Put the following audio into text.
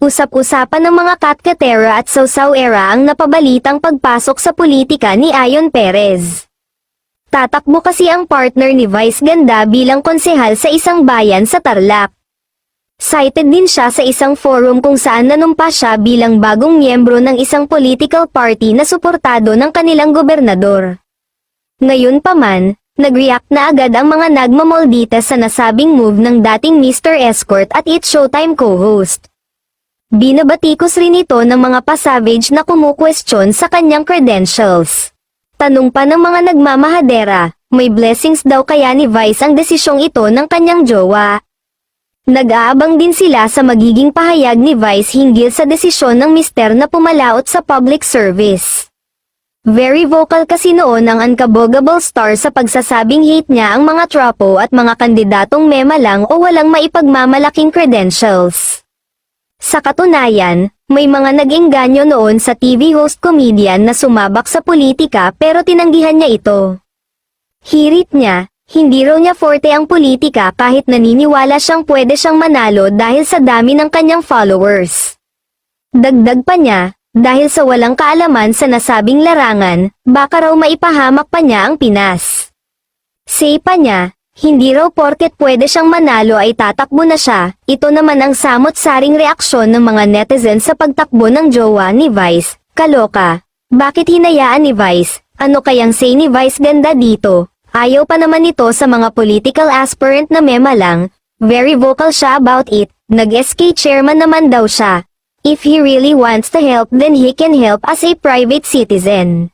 Usap-usapan ng mga katkatera at sausaw-era ang napabalitang pagpasok sa politika ni Ayon Perez. Tatakbo kasi ang partner ni Vice Ganda bilang konsehal sa isang bayan sa Tarlac. Cited din siya sa isang forum kung saan nanumpa siya bilang bagong miyembro ng isang political party na suportado ng kanilang gobernador. Ngayon pa man, nag-react na agad ang mga nagmamoldita sa nasabing move ng dating Mr. Escort at It's Showtime co-host. Binabatikos rin ito ng mga pa-savage na kumukwestiyon sa kanyang credentials. Tanong pa ng mga nagmamahadera, may blessings daw kaya ni Vice ang desisyong ito ng kanyang jowa. Nag-aabang din sila sa magiging pahayag ni Vice hinggil sa desisyon ng mister na pumalaot sa public service. Very vocal kasi noon ang unkabogable star sa pagsasabing hate niya ang mga trapo at mga kandidatong mema lang o walang maipagmamalaking credentials. Sa katunayan, may mga nag-engganyo noon sa TV host comedian na sumabak sa politika pero tinanggihan niya ito. Hirit niya, hindi raw niya forte ang politika kahit naniniwala siyang pwede siyang manalo dahil sa dami ng kanyang followers. Dagdag pa niya, dahil sa walang kaalaman sa nasabing larangan, baka raw maipahamak pa niya ang Pinas. Say pa niya, hindi raw porket pwede siyang manalo ay tatakbo na siya. Ito naman ang samot-saring reaksyon ng mga netizens sa pagtakbo ng jowa ni Vice. Kaloka. Bakit hinayaan ni Vice? Ano kayang say ni Vice Ganda dito? Ayaw pa naman ito sa mga political aspirant na mema lang. Very vocal siya about it. Nag-SK chairman naman daw siya. If he really wants to help then he can help as a private citizen.